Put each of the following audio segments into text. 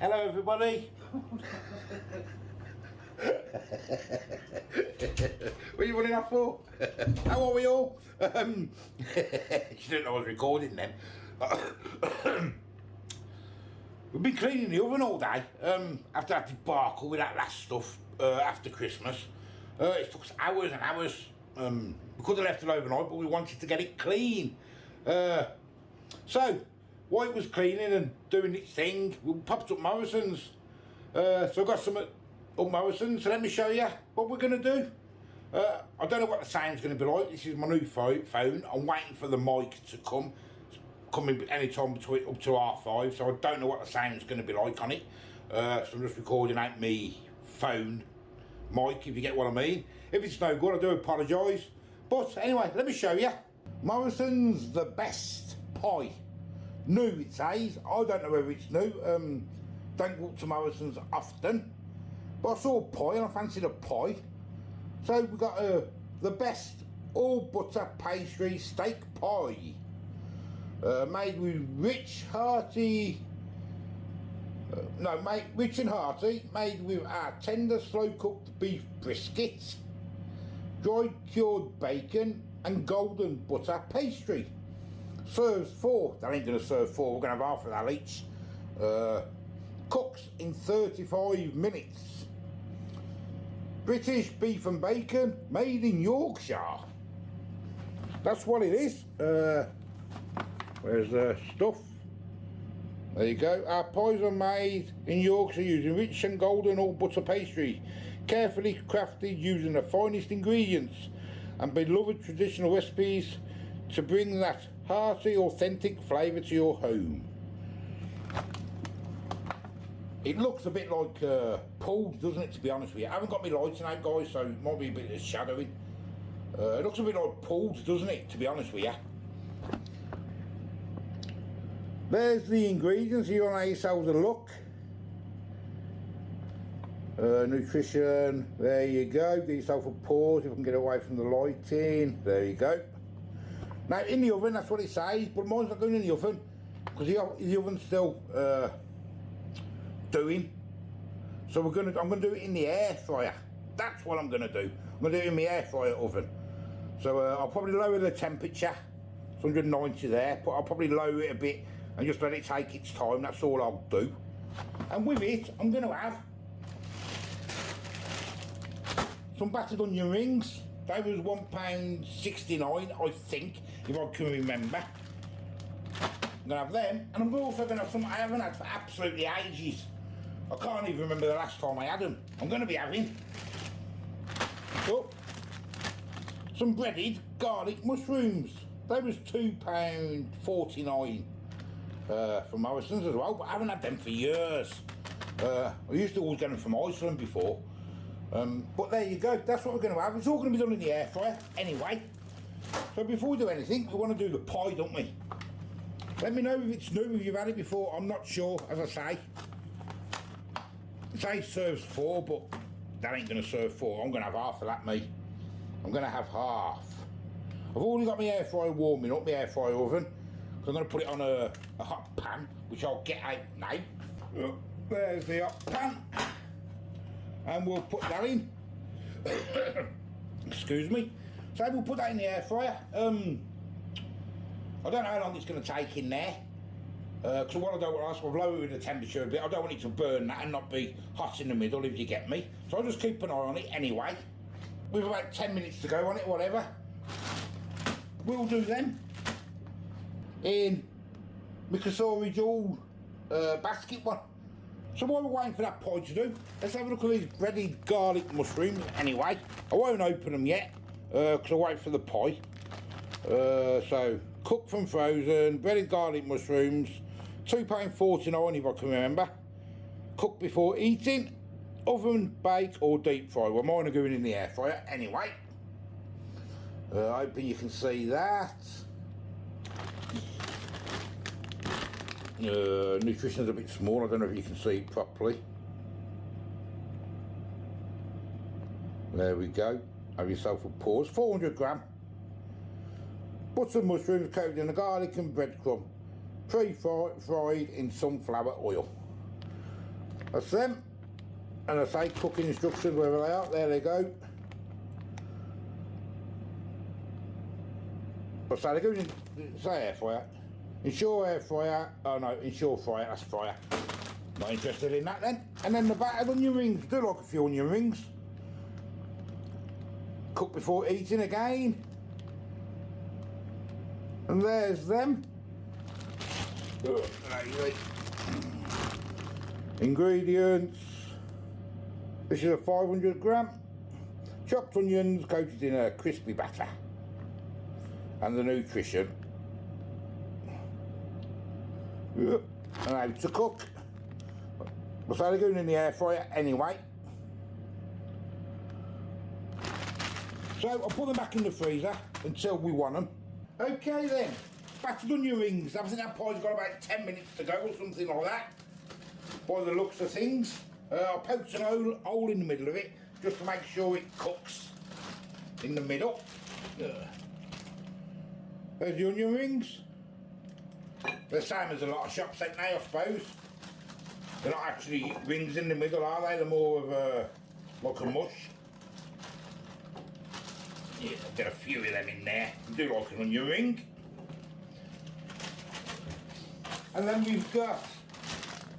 Hello everybody. What are you running off for? How are we all? You didn't know I was recording then. We've been cleaning the oven all day after that debacle with that last stuff after Christmas. It took us hours and hours. We could have left it overnight, but we wanted to get it clean. So while it was cleaning and doing its thing, we popped up Morrisons. So I got some at Morrisons, so let me show you what we're going to do. I don't know what the sound's going to be like. This is my new phone. I'm waiting for the mic to come. It's coming any time between up to 5:30, so I don't know what the sound's going to be like on it. So I'm just recording out me phone mic, if you get what I mean. If it's no good, I do apologise. But anyway, let me show you. Morrisons, the best pie. New, it says. I don't know whether it's new. Don't go to Morrisons often, but I saw a pie and I fancied a pie. So we got the best all butter pastry steak pie, made with rich and hearty, made with our tender slow cooked beef brisket, dried cured bacon and golden butter pastry. Serves 4. That ain't gonna serve 4. We're gonna have half of that each. Cooks in 35 minutes. British beef and bacon, made in Yorkshire. That's what it is. Where's the stuff? There you go. Our pies are made in Yorkshire using rich and golden all butter pastry, carefully crafted using the finest ingredients and beloved traditional recipes to bring that hearty, authentic flavour to your home. It looks a bit like pulled, doesn't it, to be honest with you? I haven't got my lights out, guys, so it might be a bit of shadowing. It looks a bit like pulled, doesn't it, to be honest with you? There's the ingredients. You want to have yourselves a look. Nutrition, there you go. Get yourself a pause if I can get away from the lighting. There you go. Now, in the oven, that's what it says, but mine's not going in the oven because the oven's still doing. So I'm gonna do it in the air fryer. That's what I'm gonna do. I'm gonna do it in my air fryer oven. So I'll probably lower the temperature. It's 190 there, but I'll probably lower it a bit and just let it take its time. That's all I'll do. And with it, I'm gonna have some battered onion rings. They was £1.69, I think, if I can remember. I'm gonna have them, and I'm also gonna have some I haven't had for absolutely ages. I can't even remember the last time I had them. I'm gonna be having some breaded garlic mushrooms. They was £2.49 from Morrisons as well, but I haven't had them for years. I used to always get them from Iceland before. But there you go, that's what we're going to have. It's all going to be done in the air fryer anyway. So before we do anything, we want to do the pie, don't we? Let me know if it's new, if you've had it before. I'm not sure, as I say. It says serves 4, but that ain't going to serve 4. I'm going to have half of that, mate. I'm going to have half. I've already got my air fryer warming up, my air fryer oven. So I'm going to put it on a hot pan, which I'll get out now. There's the hot pan. And we'll put that in. Excuse me. So we'll put that in the air fryer. I don't know how long it's going to take in there. Because what I don't want to, I've lowered the temperature a bit. I don't want it to burn that and not be hot in the middle, if you get me. So I'll just keep an eye on it anyway. With about 10 minutes to go on it, whatever. We'll do them in Mikasori Jewel basket one. So while we're waiting for that pie to do, let's have a look at these breaded garlic mushrooms anyway. I won't open them yet, because I'll wait for the pie. So, cooked from frozen, breaded garlic mushrooms, £2.49 if I can remember. Cooked before eating, oven, bake or deep fry. Well, mine are going in the air fryer anyway. Hoping you can see that. Nutrition's a bit small, I don't know if you can see it properly. There we go. Have yourself a pause. 400 gram. Butter mushrooms coated in a garlic and breadcrumb. Pre-fried in sunflower oil. That's them. And I say cooking instructions wherever they are. There they go. So they go in, say air fryer. Ensure air fryer. Oh no, ensure fryer, that's fryer. Not interested in that then. And then the battered onion rings. Do like a few onion rings. Cook before eating again. And there's them. Ingredients. This is a 500 gram. Chopped onions coated in a crispy batter. And the nutrition. And how to cook. So they're going in the air fryer anyway. So I'll put them back in the freezer until we want them. Okay then, battered onion rings. I think that pie's got about 10 minutes to go or something like that. By the looks of things. I'll poke an hole in the middle of it just to make sure it cooks in the middle. There's the onion rings. They're the same as a lot of shops, ain't they, I suppose? They're not actually rings in the middle, are they? They're more of a, like a mush. Yeah, I'll get a few of them in there. I do like an onion ring. And then we've got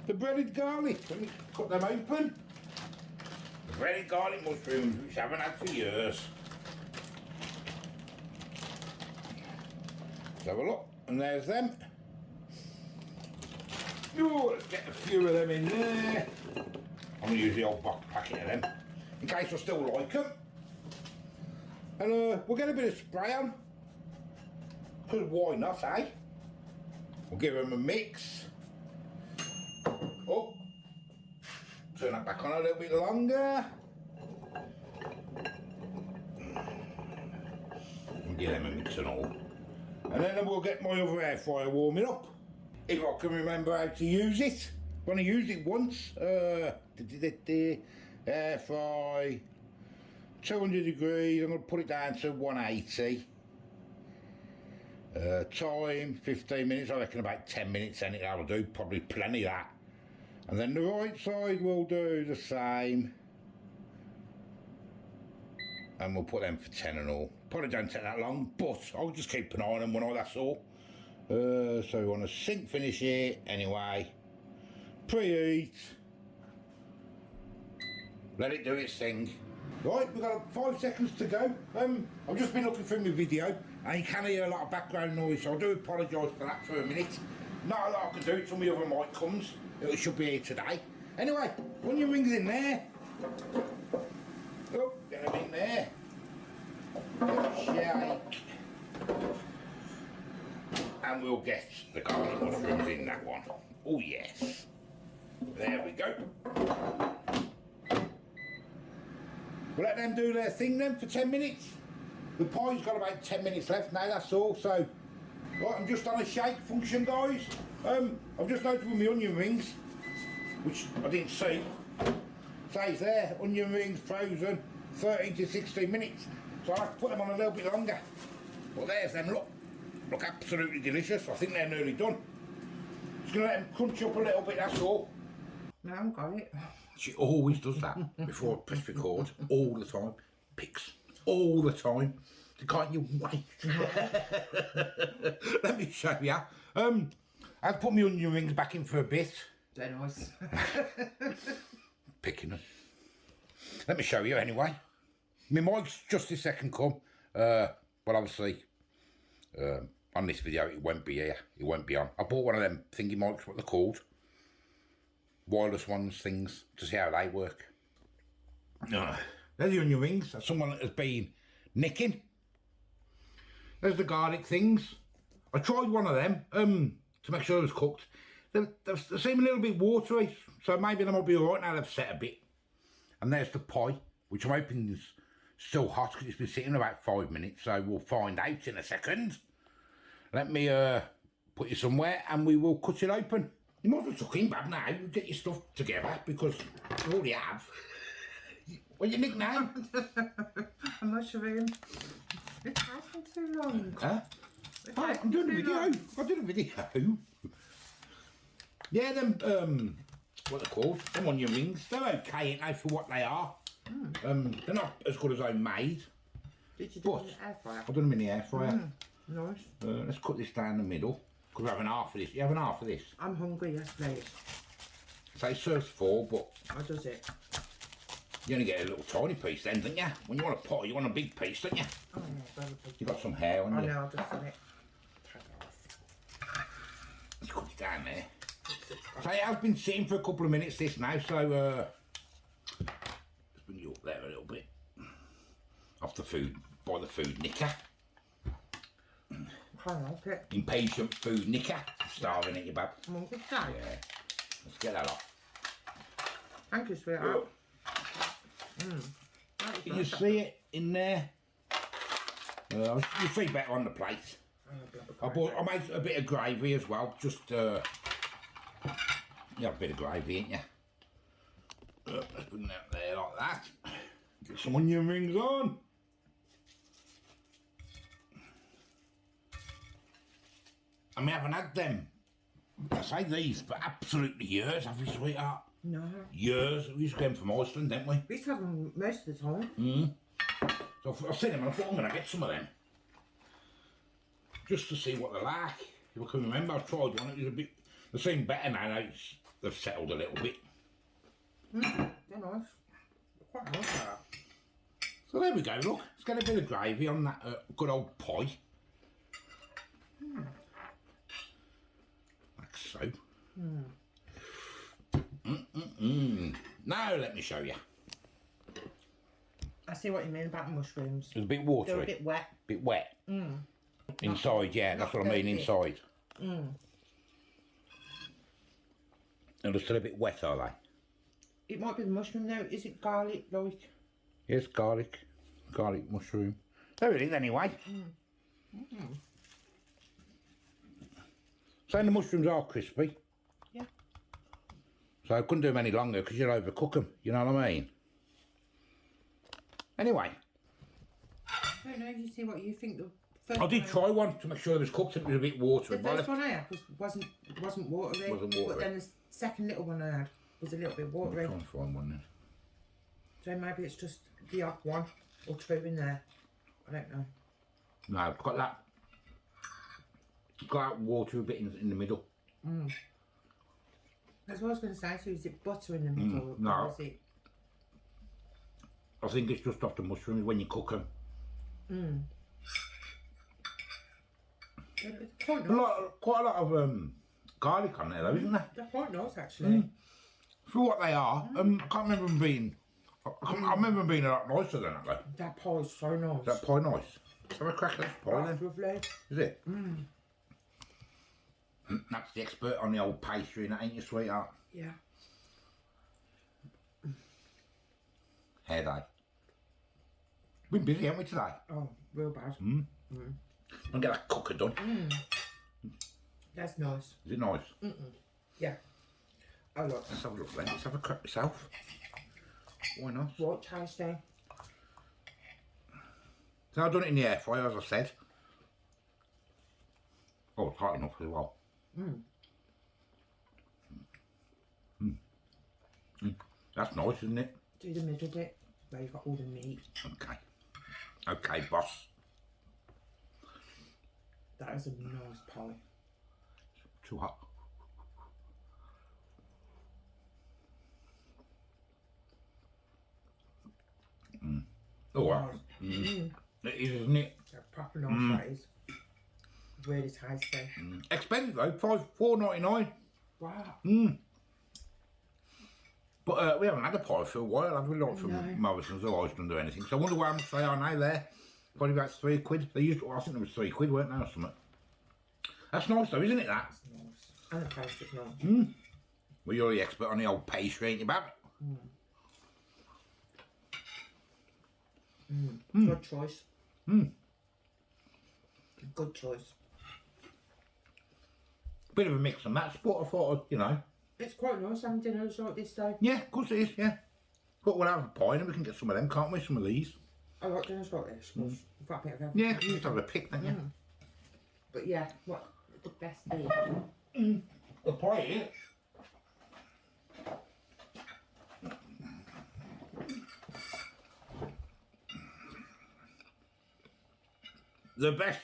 the breaded garlic. Let me cut them open. The breaded garlic mushrooms, which I haven't had for years. Let's have a look. And there's them. Oh, let's get a few of them in there. I'm going to use the old box packet of them, in case I still like them. And we'll get a bit of spray on. Because why not, eh? We'll give them a mix. Oh, turn that back on a little bit longer. And give them a mix and all. And then we'll get my other air fryer warming up. If I can remember how to use it. I've only used it once. Air fry, 200 degrees, I'm going to put it down to 180. Time, 15 minutes, I reckon about 10 minutes, and that'll do, probably plenty of that. And then the right side will do the same. And we'll put them for 10 and all. Probably don't take that long, but I'll just keep an eye on them when that's all. So we want to sink finish it anyway. Preheat. Let it do its thing. Right, we've got 5 seconds to go. I've just been looking through my video and you can hear a lot of background noise, so I do apologise for that for a minute. Not a lot I can do till my other mic comes. It should be here today. Anyway, onion rings in there. Oh, get them in there. Shake. And we'll get the garlic mushrooms in that one. Oh yes. There we go. We'll let them do their thing then for 10 minutes. The pie's got about 10 minutes left now, that's all. So, right, I'm just on a shake function, guys. I've just noticed with my onion rings, which I didn't see, says there, onion rings frozen 13 to 16 minutes. So I'll have to put them on a little bit longer. But there's them, look. Look absolutely delicious. I think they're nearly done. Just going to let them crunch up a little bit, that's all. No, I've got it. She always does that before I press record, all the time. Picks, all the time. Can't you wait? Let me show you. I'll put my onion rings back in for a bit. They're nice. Picking them. Let me show you anyway. My mic's just this second come. But obviously, on this video, it won't be here. It won't be on. I bought one of them thingy mics, what they're called. Wireless ones, things, to see how they work. There's the onion rings that someone has been nicking. There's the garlic things. I tried one of them to make sure it was cooked. They seem a little bit watery, so maybe they might be alright now they've set a bit. And there's the pie, which I'm hoping is still hot because it's been sitting about 5 minutes, so we'll find out in a second. Let me put you somewhere and we will cut it open. You might as well tuck in, Bab, now. Get your stuff together because you already have. What's your nickname? I'm not sure. It's taking too long. Huh? Oh, I'm doing a video. I did a video. Yeah, them what they're called. Them onion rings. They're okay, ain't they, for what they are. They're not as good as homemade. Did you do it in the air fryer? I've done them in the air fryer. Nice. Let's cut this down the middle. Because we're having half of this. You having half of this? I'm hungry, yes please. So it serves 4, but How does it? you only get a little tiny piece then, don't you? When you want a pot, you want a big piece, don't you? Oh yeah, very big. You got some hair on I you. know, I'll just let it take it off. Let's cut it down there. So it has been sitting for a couple of minutes this now, so let's bring you up there a little bit. Off the food, by the food nicker. I like it. Impatient food nicker. Starving at you, bab. I'm hungry today. Yeah. Let's get that off. Thank you, sweetheart. Can you see it in there? You see better on the plate. I made a bit of gravy as well, just you have a bit of gravy, ain't you? Let's bring that there like that. Get some onion rings on. And we haven't had them, I say these, for absolutely years, have we, sweetheart? No. Years. We used to get them from Iceland, didn't we? We used to have them most of the time. So I've seen them and I thought I'm going to get some of them. Just to see what they're like. If I can remember, I tried one, it was a bit... They seem better now, they've settled a little bit. They're nice. They're quite nice, that. So there we go, look. Let's get a bit of gravy on that good old pie. Like so. Now let me show you. I see what you mean about the mushrooms. It's a bit watery. They're a bit wet. Bit wet. Inside, yeah, that's what I mean, inside. And they're still a bit wet, are they? It might be the mushroom though. Is it garlic, like? Yes, garlic. Garlic mushroom. There it is anyway. So the mushrooms are crispy. Yeah. So I couldn't do them any longer because you'll overcook them, you know what I mean? Anyway. I don't know, you see what you think the first I did try one to make sure it was cooked and it was a bit watery. The first one I had wasn't watery. Wasn't watery. But then the second little one I had was a little bit watery. I'm trying to find one then. So maybe it's just the odd one or two in there. I don't know. No, it's got that watery bit in the middle. That's what I was going to say. So is it butter in the middle? No. Or is it... I think it's just off the mushrooms when you cook them. Quite nice. Quite a lot of garlic on there though, isn't there? They're quite nice actually. For what they are, I can't remember them being... I remember them being a lot nicer than that. That pie is so nice. Is that pie nice? Have a crack at this pie That's then. lovely. Is it? That's the expert on the old pastry and that, ain't you, sweetheart? Yeah. Hair day. Been busy, haven't we, today? Oh, real bad. I'll get that cooker done. That's nice. Is it nice? Yeah. Oh look. Let's have a look then. Let's have a crack myself. Why not? What tasting? So I've done it in the air fryer, as I said. Oh, it's hot enough as well. That's nice, isn't it? Do the middle bit where you've got all the meat. Okay. Okay, boss. That is a nice pie. Too hot. Oh, wow. It is, isn't it? They're proper nice, that is. Really tasty. Expensive though, $4.99. Wow. But we haven't had a pie for a while, have we? Not from Morrisons or Iceland or anything. So I wonder how much they are now there. Probably about £3. They used to, I think there was £3, weren't they, or something? That's nice though, isn't it, that? That's nice. And the taste is nice. Well, you're the expert on the old pastry, ain't you, Bab? Good choice. Good choice. Bit of a mix and match, but I thought, you know. It's quite nice having dinners like this though. Yeah, of course it is, yeah. But we'll have a pie and we can get some of them, can't we? Some of these. I like dinners like this because you've got a bit of everything. Yeah, because you used to have a pick, don't you? But yeah, what the best thing? The pie is the best.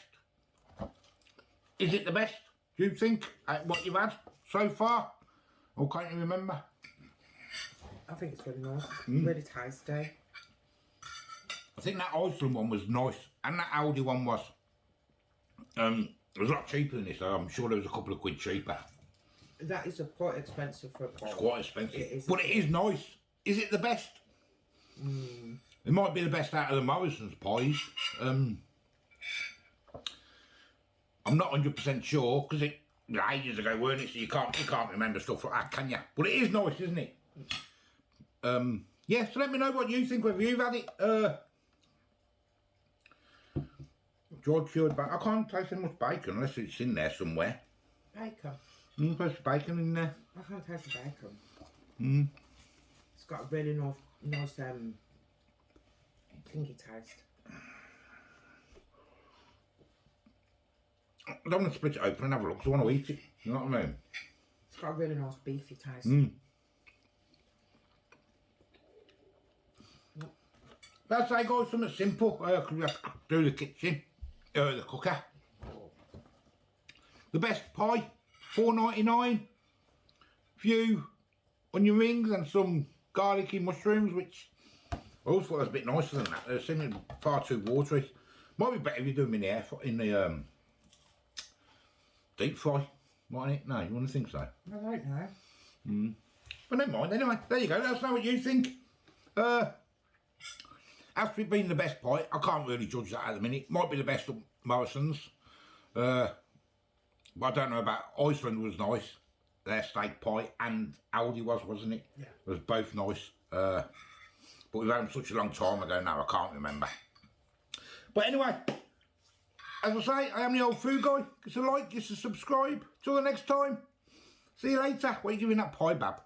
Is it the best, do you think, at what you've had so far? Or can't you remember? I think it's really nice. Really tasty. I think that Iceland one was nice, and that Aldi one was. It was a lot cheaper than this, so I'm sure there was a couple of quid cheaper. That is quite expensive for a pie. It's quite expensive, It is but it is nice. Is it the best? It might be the best out of the Morrisons pies. I'm not 100% sure, because it was ages ago, weren't it? So you can't remember stuff like that, can you? But it is nice, isn't it? Yeah, so let me know what you think, whether you've had it. George cured bacon. I can't taste any much bacon unless it's in there somewhere. Bacon? There's bacon in there. I can't taste the bacon. It's got a really nice thingy taste. I don't want to split it open and have a look, because I want to eat it. You know what I mean? It's got a really nice beefy taste. Let's say, guys, something simple, because we have to do the kitchen, the cooker. The best pie, $4.99. Few onion rings and some garlicky mushrooms, which I always thought was a bit nicer than that. They seem far too watery. Might be better if you do them in the deep fry, mightn't it? No, you wouldn't think so. I don't know. But never mind. Anyway, there you go. Let us know what you think. As for it being the best pie, I can't really judge that at the minute. Might be the best of Morrisons. But I don't know about Iceland was nice. Their steak pie, and Aldi wasn't it? Yeah. It was both nice. But we've had them such a long time ago now, I can't remember. But anyway, as I say, I am the old food guy. Give us a like, give us a subscribe. Till the next time. See you later. What are you giving that pie, Bab?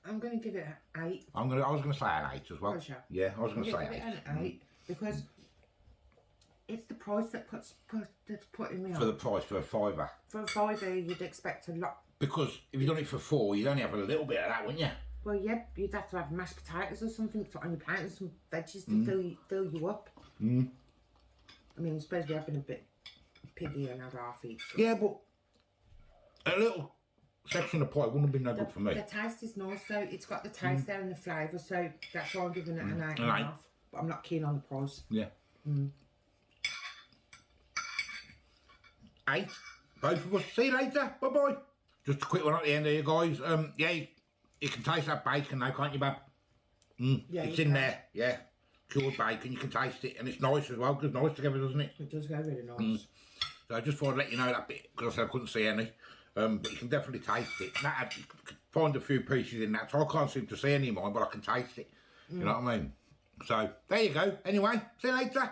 I'm going to give it an 8. I was going to say an 8 as well. Yeah, I was going to say 8. Give it an 8 because it's the price that's putting me on. For the price, for a £5. For a £5, you'd expect a lot. Because if you've done it for £4, you'd only have a little bit of that, wouldn't you? Well, yeah, you'd have to have mashed potatoes or something on your plate and some veggies to fill you up. I mean, I suppose we're having a bit piggy and have half each. So. Yeah, but a little section of pie wouldn't have been no good for me. The taste is nice, though. It's got the taste there and the flavour, so that's why I'm giving it an 8.5. But I'm not keen on the price. Yeah. 8. Both of us. See you later. Bye-bye. Just a quick one at the end here, guys. Yeah, you can taste that bacon now, can't you, Bab? Yeah, it's in there. Yeah. Cured bacon. You can taste it. And it's nice as well. Goes nice together, doesn't it? It does go really nice. So I just thought I'd let you know that bit, because I said I couldn't see any. But you can definitely taste it. That, you can find a few pieces in that. So I can't seem to see any more, but I can taste it. You know what I mean? So, there you go. Anyway, see you later.